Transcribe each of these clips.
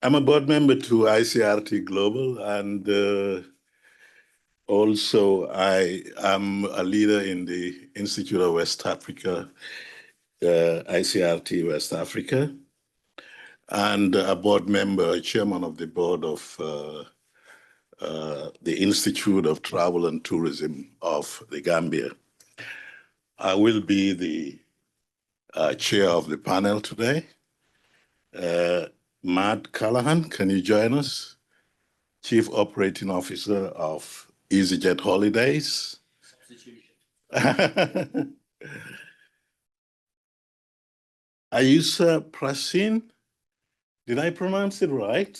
I'm a board member to ICRT Global, and also I am a leader in the Institute of West Africa, ICRT West Africa, and a board member, chairman of the board of the Institute of Travel and Tourism of the Gambia. I will be the chair of the panel today. Matt Callahan, can you join us? Chief Operating Officer of easyJet Holidays. Substitution. Aayusha Prasain, did I pronounce it right?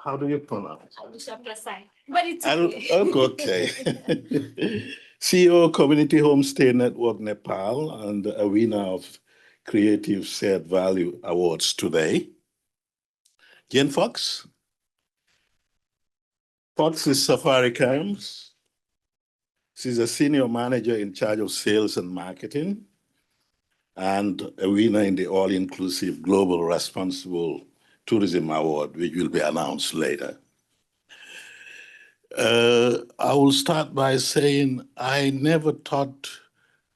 How do you pronounce it? Aayusha Prasain, but it's okay. Okay. CEO Community Homestay Network Nepal and a winner of Creative Shared Value Awards today. Jen Fox. Fox is Safari Camps. She's a senior manager in charge of sales and marketing and a winner in the All-Inclusive Global Responsible Tourism Award, which will be announced later. I will start by saying I never thought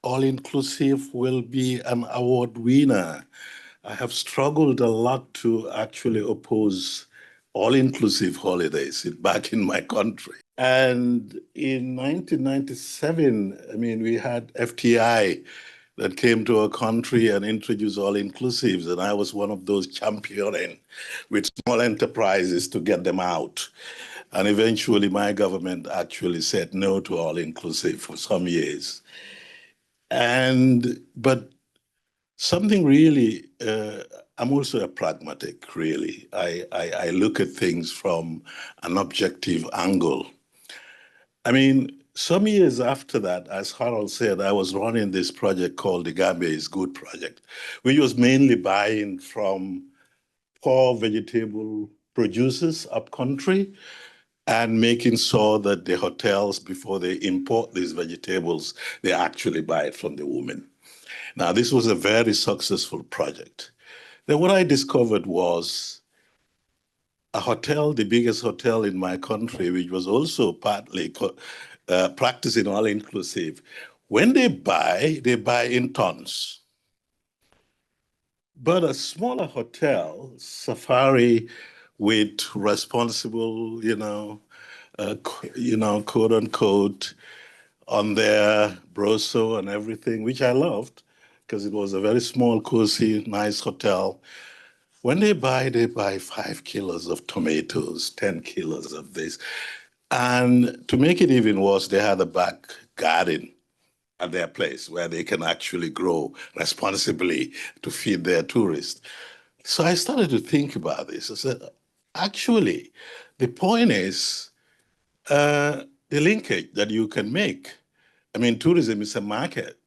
All-Inclusive will be an award winner. I have struggled a lot to actually oppose all-inclusive holidays back in my country. And in 1997, I mean, we had FTI that came to our country and introduced all-inclusives, and I was one of those championing with small enterprises to get them out. And eventually my government actually said no to all-inclusive for some years. But something really, I'm also a pragmatic, really. I look at things from an objective angle. I mean, some years after that, as Harold said, I was running this project called the Gambia is Good project, which was mainly buying from poor vegetable producers up country and making sure that the hotels, before they import these vegetables, they actually buy it from the women. Now, this was a very successful project. Then what I discovered was a hotel, the biggest hotel in my country, which was also partly practicing all-inclusive. When they buy in tons. But a smaller hotel, Safari, with responsible, quote unquote, on their brochure and everything, which I loved because it was a very small, cozy, nice hotel. When they buy 5 kilos of tomatoes, 10 kilos of this. And to make it even worse, they had a back garden at their place where they can actually grow responsibly to feed their tourists. So I started to think about this. I said, actually, the point is the linkage that you can make. I mean, tourism is a market,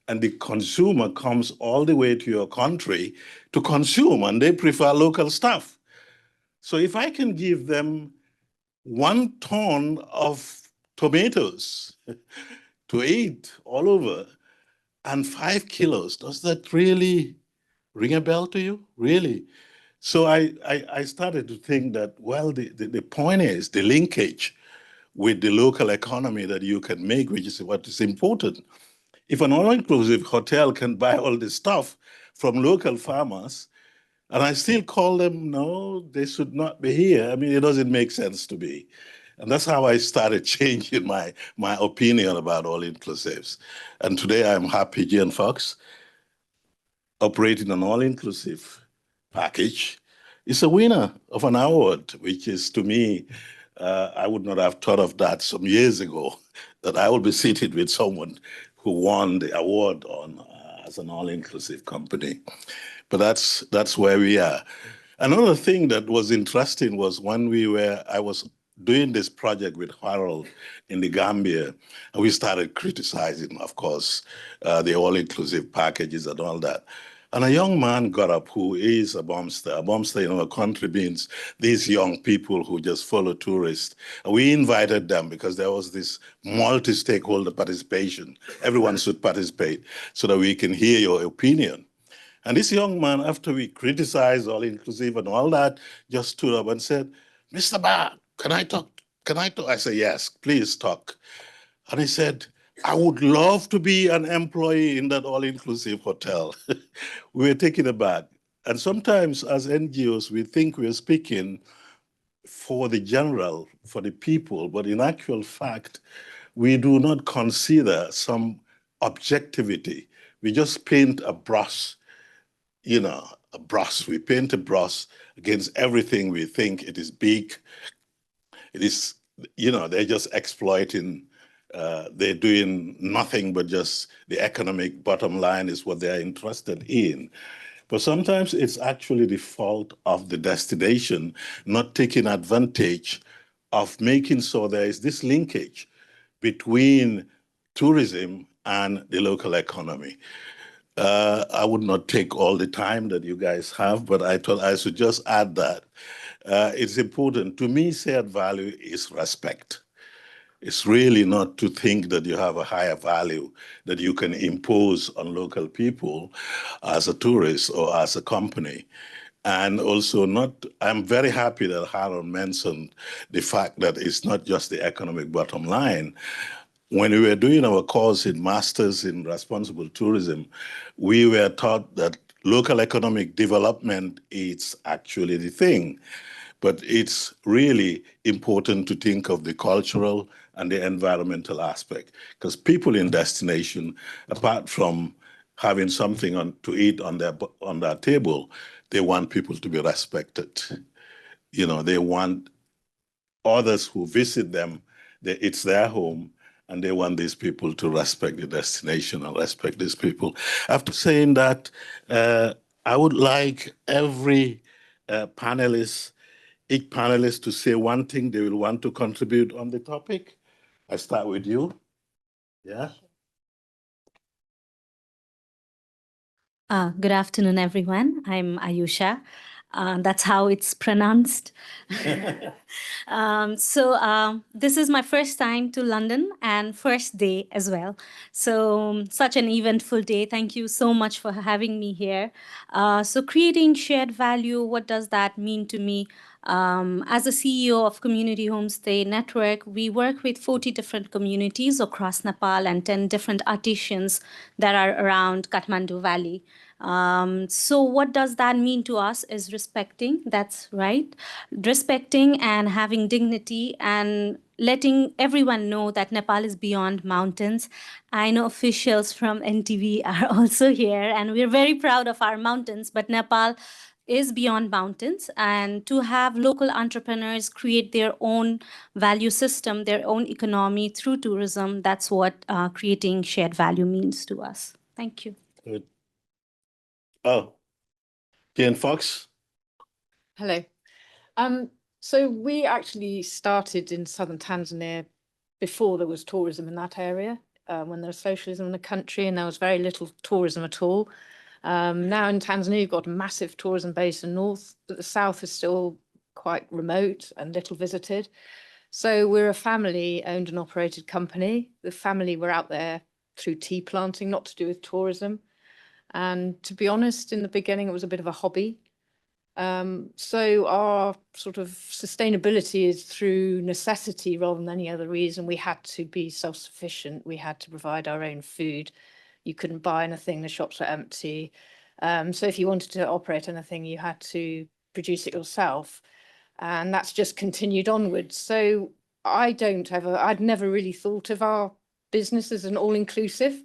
and the consumer comes all the way to your country to consume, and they prefer local stuff. So if I can give them 1 ton of tomatoes to eat all over and 5 kilos, does that really ring a bell to you? Really? So I started to think that, well, the point is the linkage with the local economy that you can make, which is what is important. If an all-inclusive hotel can buy all this stuff from local farmers, and I still call them, no, they should not be here. I mean, it doesn't make sense to me. And that's how I started changing my opinion about all-inclusives. And today I'm happy Jen Fox, operating an all-inclusive package, is a winner of an award, which is, to me, I would not have thought of that some years ago, that I will be seated with someone who won the award on as an all-inclusive company. But that's where we are. Another thing that was interesting was when I was doing this project with Harold in the Gambia, and we started criticizing, of course, the all-inclusive packages and all that. And a young man got up who is a bombster. A bombster in our country means these young people who just follow tourists. And we invited them because there was this multi-stakeholder participation. Everyone should participate so that we can hear your opinion. And this young man, after we criticized all-inclusive and all that, just stood up and said, Mr. Ba, can I talk? Can I talk? I said, yes, please talk. And he said, I would love to be an employee in that all-inclusive hotel. We were taken aback. And sometimes as NGOs, we think we're speaking for the general, for the people, but in actual fact, we do not consider some objectivity. We just paint a brush, you know, a brush. We paint a brush against everything we think it is big. It is, you know, they're just exploiting, they're doing nothing but just the economic bottom line is what they're interested in. But sometimes it's actually the fault of the destination not taking advantage of making sure there is this linkage between tourism and the local economy. I would not take all the time that you guys have, but I thought I should just add that it's important. To me, shared value is respect. It's really not to think that you have a higher value that you can impose on local people as a tourist or as a company. And also not, I'm very happy that Harold mentioned the fact that it's not just the economic bottom line. When we were doing our course in Masters in Responsible Tourism, we were taught that local economic development is actually the thing. But it's really important to think of the cultural and the environmental aspect, because people in destination, apart from having something to eat on their table, they want people to be respected. You know, they want others who visit them, it's their home, and they want these people to respect the destination and respect these people. After saying that, I would like every panelist, each panelist to say one thing they will want to contribute on the topic. I start with you. Yeah. Good afternoon, everyone. I'm Aayusha. That's how it's pronounced. This is my first time to London and first day as well. So such an eventful day. Thank you so much for having me here. So creating shared value, what does that mean to me? As a CEO of Community Homestay Network, we work with 40 different communities across Nepal and 10 different artisans that are around Kathmandu Valley. So what does that mean to us is respecting, that's right, respecting and having dignity and letting everyone know that Nepal is beyond mountains. I know officials from NTV are also here and we're very proud of our mountains, but Nepal is beyond mountains, and to have local entrepreneurs create their own value system, their own economy through tourism, that's what creating shared value means to us. Thank you. Good. Oh, Jane Fox. Hello. So we actually started in southern Tanzania before there was tourism in that area, when there was socialism in the country and there was very little tourism at all. Now in Tanzania, you've got a massive tourism base in north, but the south is still quite remote and little visited. So we're a family-owned and operated company. The family were out there through tea planting, not to do with tourism. And to be honest, in the beginning, it was a bit of a hobby. So our sort of sustainability is through necessity rather than any other reason. We had to be self-sufficient. We had to provide our own food. You couldn't buy anything, the shops were empty. So if you wanted to operate anything, you had to produce it yourself. And that's just continued onwards. So I'd never really thought of our business as an all-inclusive.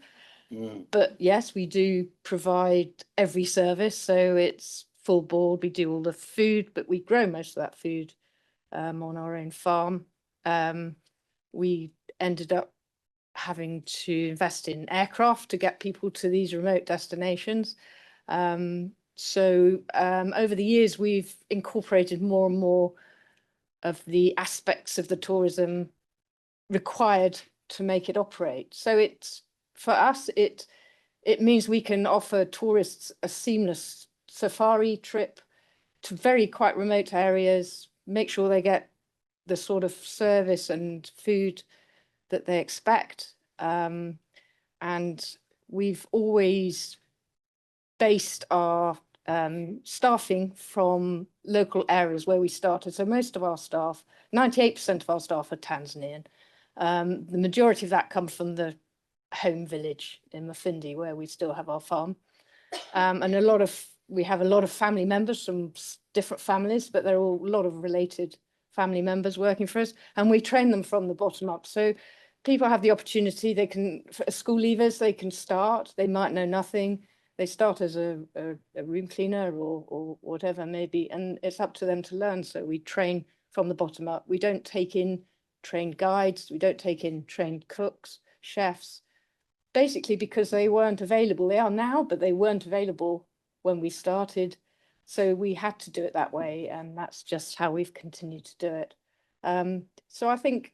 But yes, we do provide every service. So it's full board. We do all the food, but we grow most of that food on our own farm. We ended up having to invest in aircraft to get people to these remote destinations. So over the years, we've incorporated more and more of the aspects of the tourism required to make it operate. So it's, for us, it means we can offer tourists a seamless safari trip to very quite remote areas, make sure they get the sort of service and food that they expect. And we've always based our staffing from local areas where we started. So most of our staff, 98% of our staff are Tanzanian. The majority of that comes from the home village in Mufindi, where we still have our farm. And we have a lot of family members from different families, but they're all a lot of related family members working for us, and we train them from the bottom up. So people have the opportunity, they can, for school leavers, they can start, they might know nothing. They start as a room cleaner or whatever maybe, and it's up to them to learn. So we train from the bottom up. We don't take in trained guides. We don't take in trained cooks, chefs, basically because they weren't available. They are now, but they weren't available when we started. So we had to do it that way, and that's just how we've continued to do it. So I think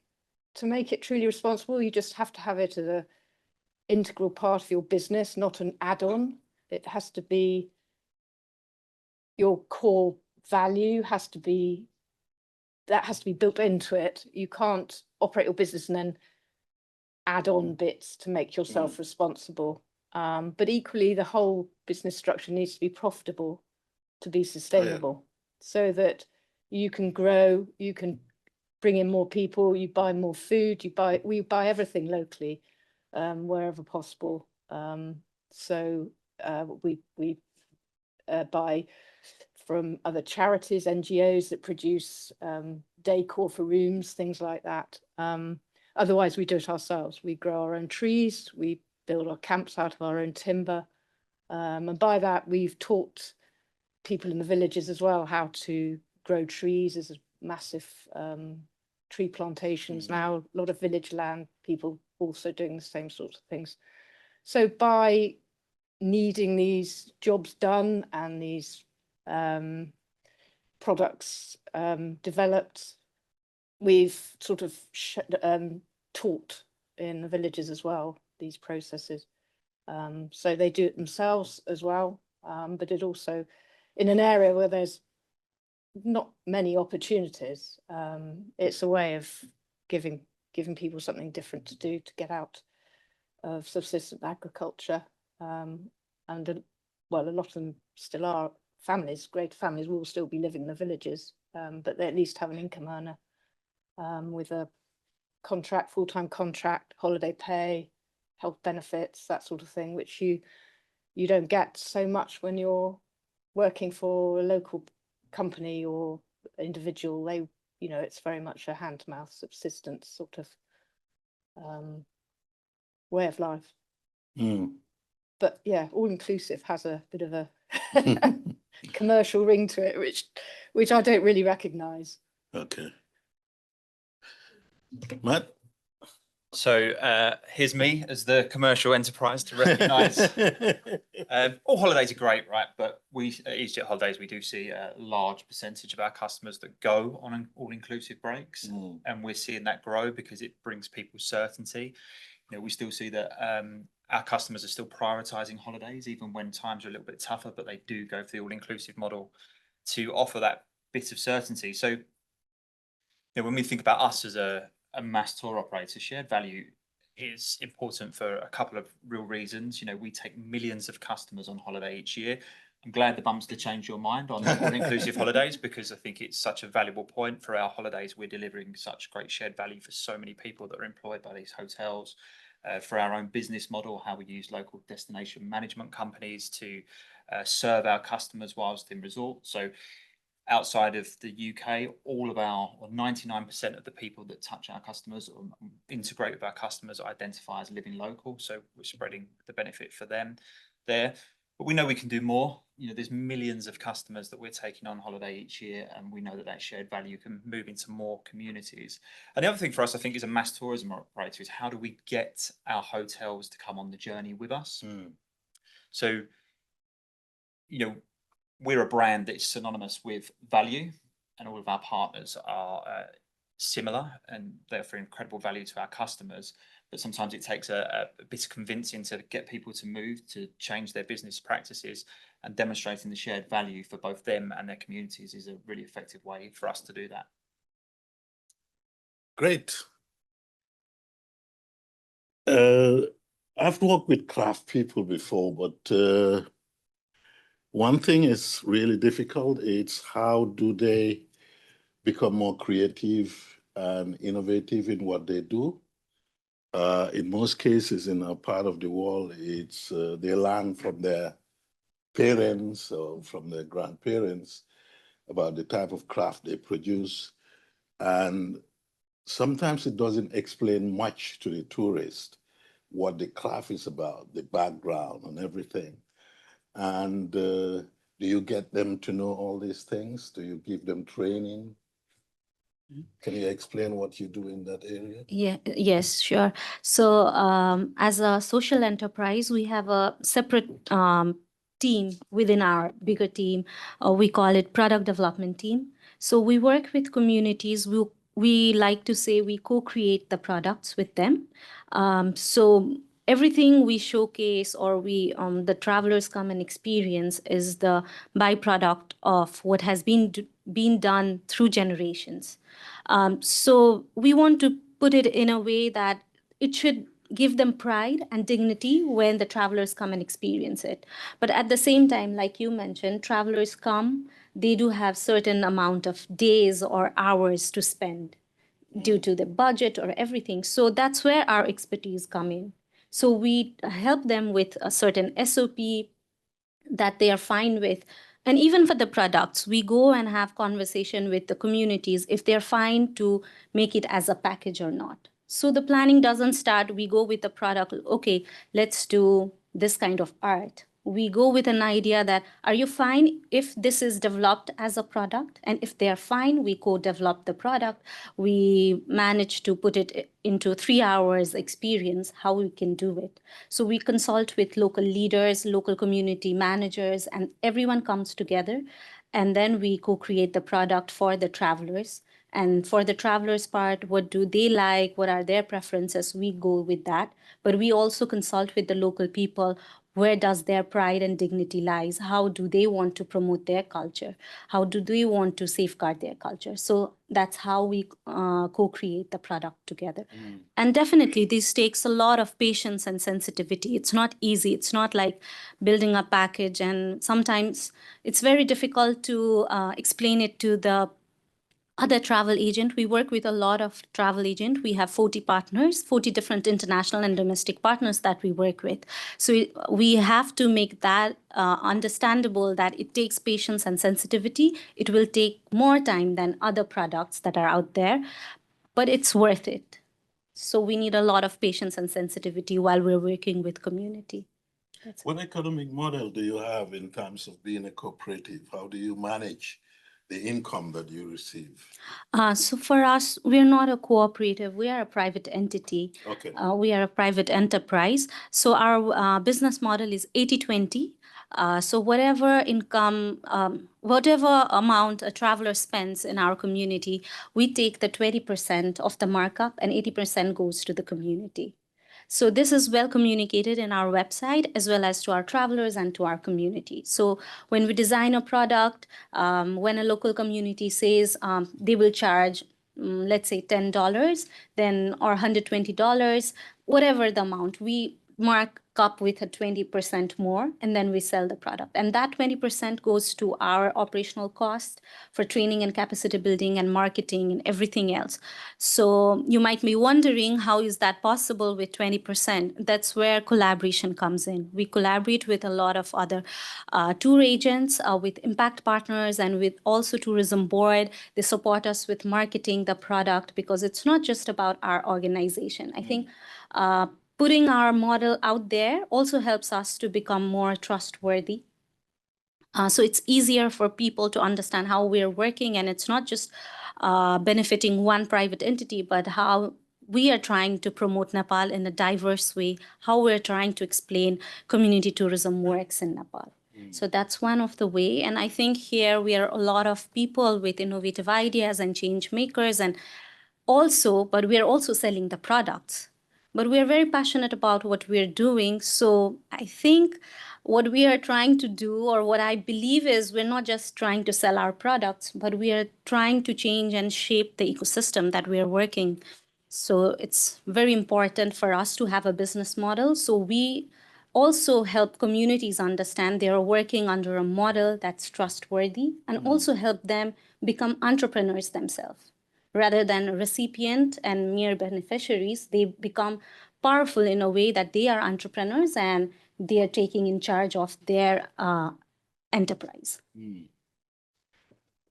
to make it truly responsible, you just have to have it as an integral part of your business, not an add-on. It has to be your core value, has to be built into it. You can't operate your business and then add on bits to make yourself responsible. But equally, the whole business structure needs to be profitable to be sustainable, so that you can grow, you can bring in more people, you buy more food, we buy everything locally, wherever possible. So we buy from other charities, NGOs that produce decor for rooms, things like that. Otherwise, we do it ourselves. We grow our own trees, we build our camps out of our own timber. And by that, we've taught people in the villages as well how to grow trees. There's a massive tree plantations now, a lot of village land, people also doing the same sorts of things. So by needing these jobs done and these products developed, we've sort of taught in the villages as well, these processes. So they do it themselves as well, but it also, in an area where there's not many opportunities, it's a way of giving people something different to do, to get out of subsistence agriculture. And well, a lot of them still are families, great families will still be living in the villages, but they at least have an income earner with a contract, full-time contract, holiday pay, health benefits, that sort of thing, which you don't get so much when you're working for a local company or individual. They, it's very much a hand-to-mouth subsistence sort of way of life. But yeah, all-inclusive has a bit of a commercial ring to it, which I don't really recognise. Okay. Matt? So here's me as the commercial enterprise to recognise. All holidays are great, right? But we at easyJet Holidays, we do see a large percentage of our customers that go on all-inclusive breaks, and we're seeing that grow because it brings people certainty. We still see that our customers are still prioritising holidays, even when times are a little bit tougher, but they do go for the all-inclusive model to offer that bit of certainty. So when we think about us as a mass tour operator, shared value is important for a couple of real reasons. We take millions of customers on holiday each year. I'm glad the bumps to change your mind on all-inclusive holidays, because I think it's such a valuable point for our holidays. We're delivering such great shared value for so many people that are employed by these hotels, for our own business model, how we use local destination management companies to serve our customers whilst in resort. So outside of the UK, all of our, or 99% of the people that touch our customers or integrate with our customers identify as living local. So we're spreading the benefit for them there. But we know we can do more. There's millions of customers that we're taking on holiday each year, and we know that shared value can move into more communities. And the other thing for us, I think, as a mass tourism operator, is how do we get our hotels to come on the journey with us? So, we're a brand that's synonymous with value, and all of our partners are similar, and they offer incredible value to our customers. But sometimes it takes a bit of convincing to get people to move, to change their business practices, and demonstrating the shared value for both them and their communities is a really effective way for us to do that. Great. I've worked with craft people before, but One thing is really difficult. It's how do they become more creative and innovative in what they do. In most cases, in our part of the world, it's they learn from their parents or from their grandparents about the type of craft they produce. And sometimes it doesn't explain much to the tourist what the craft is about, the background and everything. And do you get them to know all these things? Do you give them training? Can you explain what you do in that area? Yes, sure. So, as a social enterprise, we have a separate team within our bigger team. We call it product development team. So we work with communities. We like to say we co-create the products with them. So everything we showcase or we the travelers come and experience is the byproduct of what has been done through generations. So we want to put it in a way that it should give them pride and dignity when the travelers come and experience it. But at the same time, like you mentioned, travelers come, they do have certain amount of days or hours to spend due to the budget or everything. So that's where our expertise come in. So we help them with a certain SOP that they are fine with. And even for the products, we go and have conversation with the communities if they're fine to make it as a package or not. So the planning doesn't start, we go with the product, okay, let's do this kind of art. We go with an idea that, are you fine if this is developed as a product? And if they are fine, we co-develop the product. We manage to put it into 3 hours experience, how we can do it. So we consult with local leaders, local community managers, and everyone comes together. And then we co-create the product for the travelers. And for the travelers part, what do they like? What are their preferences? We go with that. But we also consult with the local people. Where does their pride and dignity lies? How do they want to promote their culture? How do they want to safeguard their culture? So that's how we co-create the product together. And definitely this takes a lot of patience and sensitivity. It's not easy. It's not like building a package. And sometimes it's very difficult to explain it to the other travel agent. We work with a lot of travel agent. We have 40 partners, 40 different international and domestic partners that we work with. So we have to make that understandable that it takes patience and sensitivity. It will take more time than other products that are out there, but it's worth it. So we need a lot of patience and sensitivity while we're working with community. What economic model do you have in terms of being a cooperative? How do you manage the income that you receive? So for us, we're not a cooperative. We are a private entity. Okay. We are a private enterprise. So our business model is 80-20. So whatever income, whatever amount a traveler spends in our community, we take the 20% of the markup and 80% goes to the community. So this is well communicated in our website as well as to our travelers and to our community. So when we design a product, when a local community says they will charge, let's say $10, then or $120, whatever the amount, we mark up with a 20% more, and then we sell the product. And that 20% goes to our operational cost for training and capacity building and marketing and everything else. So you might be wondering, how is that possible with 20%? That's where collaboration comes in. We collaborate with a lot of other tour agents, with impact partners, and with also tourism board. They support us with marketing the product because it's not just about our organization. I think putting our model out there also helps us to become more trustworthy. So it's easier for people to understand how we're working, and it's not just benefiting one private entity, but how we are trying to promote Nepal in a diverse way, how we're trying to explain community tourism works in Nepal. So that's one of the way. And I think here we are a lot of people with innovative ideas and change makers, and but we are also selling the products. But we are very passionate about what we're doing. So I think what we are trying to do, or what I believe, is we're not just trying to sell our products, but we are trying to change and shape the ecosystem that we are working. So it's very important for us to have a business model. So we also help communities understand they are working under a model that's trustworthy, and also help them become entrepreneurs themselves. Rather than a recipient and mere beneficiaries, they become powerful in a way that they are entrepreneurs and they are taking in charge of their enterprise.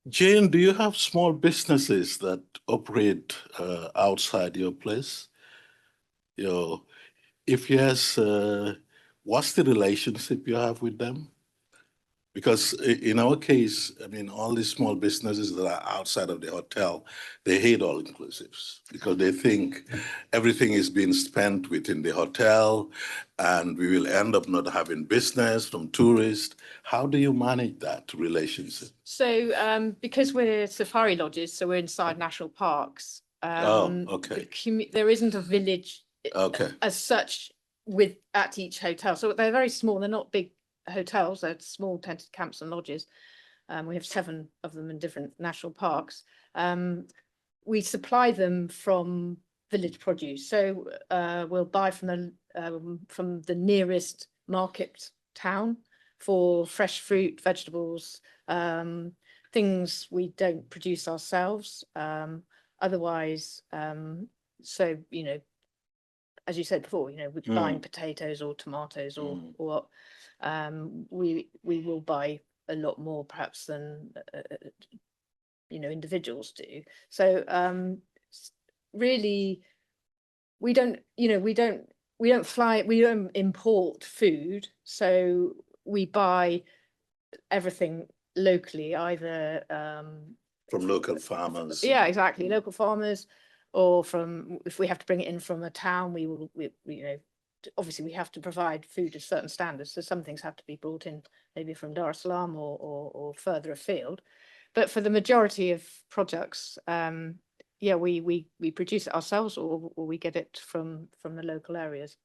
Jane, do you have small businesses that operate outside your place? If yes, what's the relationship you have with them? Because in our case, I mean, all these small businesses that are outside of the hotel, they hate all inclusives because they think everything is being spent within the hotel and we will end up not having business from tourists. How do you manage that relationship? So because we're safari lodges, so we're inside national parks. Okay. There isn't a village as such at each hotel. So they're very small. They're not big hotels. They're small tented camps and lodges. We have 7 of them in different national parks. We supply them from village produce. So we'll buy from the nearest market town for fresh fruit, vegetables, things we don't produce ourselves. Otherwise, so, you know, as you said before, you know, we're buying potatoes or tomatoes or we will buy a lot more perhaps than you know, individuals do. So really, we don't import food, so we buy everything locally, either from local farmers. Yeah, exactly, local farmers, or if we have to bring it in from a town, we you know, obviously we have to provide food of certain standards, so some things have to be brought in maybe from Dar es Salaam or further afield. But for the majority of products, yeah, we produce it ourselves, or we get it from the local areas.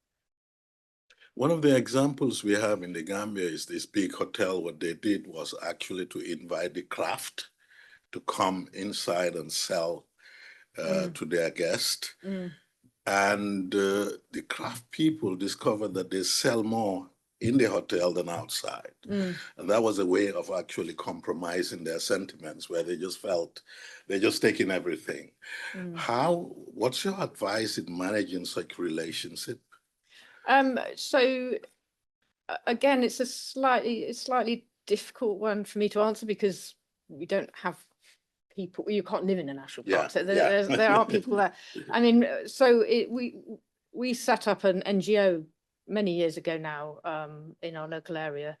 One of the examples we have in the Gambia is this big hotel. What they did was actually to invite the craft to come inside and sell to their guests. And the craft people discovered that they sell more in the hotel than outside. And that was a way of actually compromising their sentiments, where they just felt they're just taking everything. What's your advice in managing such relationship? So again, it's a slightly difficult one for me to answer, because we don't have people. You can't live in a national park, so there are people there. I mean, so we set up an NGO many years ago now in our local area,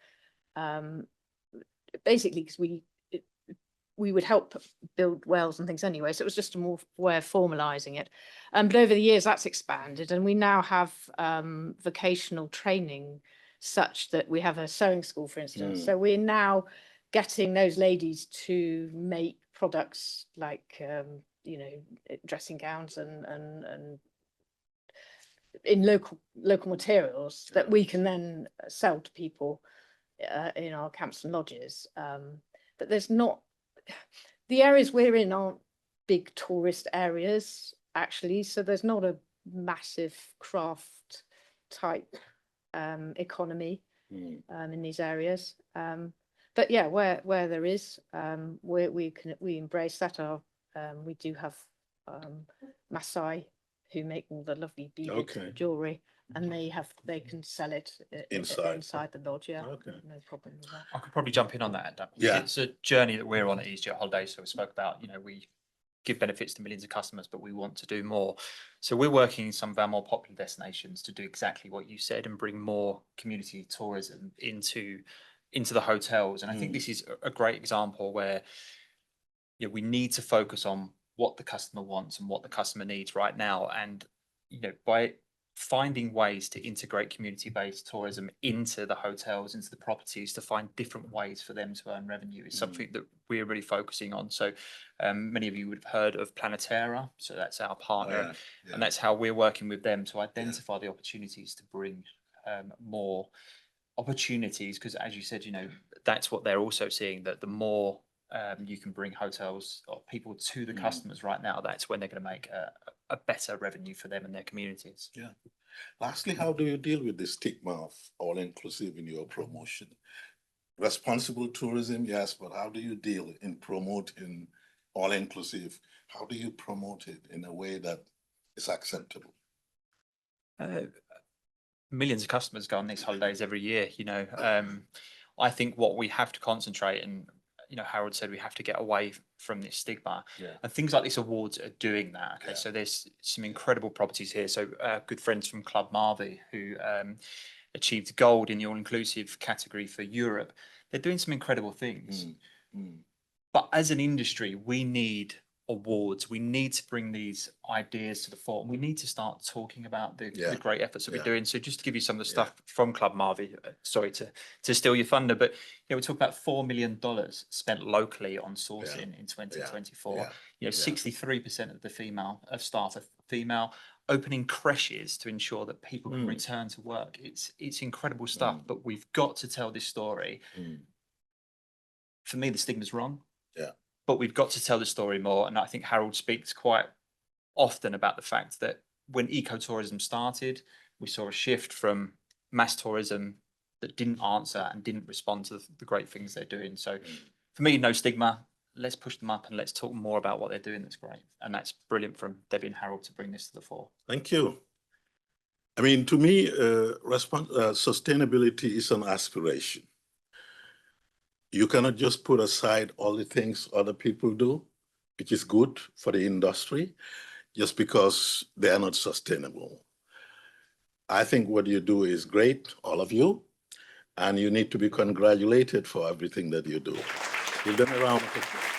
basically because we would help build wells and things anyway, so it was just a more way of formalizing it. But over the years that's expanded, and we now have vocational training, such that we have a sewing school, for instance. So we're now getting those ladies to make products like you know, dressing gowns and in local materials that we can then sell to people in our camps and lodges. But there's not, the areas we're in aren't big tourist areas actually, so there's not a massive craft type economy in these areas. But yeah, where there is, we embrace that. We do have Maasai who make all the lovely beaded jewelry, and they can sell it inside the lodge. Yeah, no problem with that. I could probably jump in on that, Adama. Yeah, it's a journey that we're on at EasyJet Holidays. So we spoke about, you know, we give benefits to millions of customers, but we want to do more. So we're working in some of our more popular destinations to do exactly what you said and bring more community tourism into the hotels. And I think this is a great example where, you know, we need to focus on what the customer wants and what the customer needs right now. And, you know, by finding ways to integrate community-based tourism into the hotels, into the properties, to find different ways for them to earn revenue is something that we're really focusing on. So many of you would have heard of Planetera. So that's our partner. And that's how we're working with them to identify the opportunities to bring more opportunities, because as you said, you know, that's what they're also seeing, that the more you can bring hotels or people to the customers right now, that's when they're going to make a better revenue for them and their communities. Yeah. Lastly, how do you deal with the stigma of all-inclusive in your promotion? Responsible tourism, yes, but how do you deal in promoting all-inclusive? How do you promote it in a way that is acceptable? Millions of customers go on these holidays every year, you know. I think what we have to concentrate, and you know, Harold said we have to get away from this stigma, and things like these awards are doing that. Okay, so there's some incredible properties here. So good friends from Club Marvi who achieved gold in the all-inclusive category for Europe. They're doing some incredible things. But as an industry, we need awards. We need to bring these ideas to the fore. We need to start talking about the great efforts that we're doing. So just to give you some of the stuff from Club Marvi, sorry to steal your thunder, but you know, we talk about $4 million spent locally on sourcing in 2024. You know, 63% of the staff are female. Opening creches to ensure that people can return to work. It's incredible stuff, but we've got to tell this story. For me, the stigma's wrong. But we've got to tell the story more. And I think Harold speaks quite often about the fact that when ecotourism started, we saw a shift from mass tourism that didn't answer and didn't respond to the great things they're doing. So for me, no stigma. Let's push them up and let's talk more about what they're doing. That's great. And that's brilliant from Debbie and Harold to bring this to the fore. Thank you. I mean, to me, sustainability is an aspiration. You cannot just put aside all the things other people do, which is good for the industry, just because they are not sustainable. I think what you do is great, all of you, and you need to be congratulated for everything that you do. Give them a round of applause.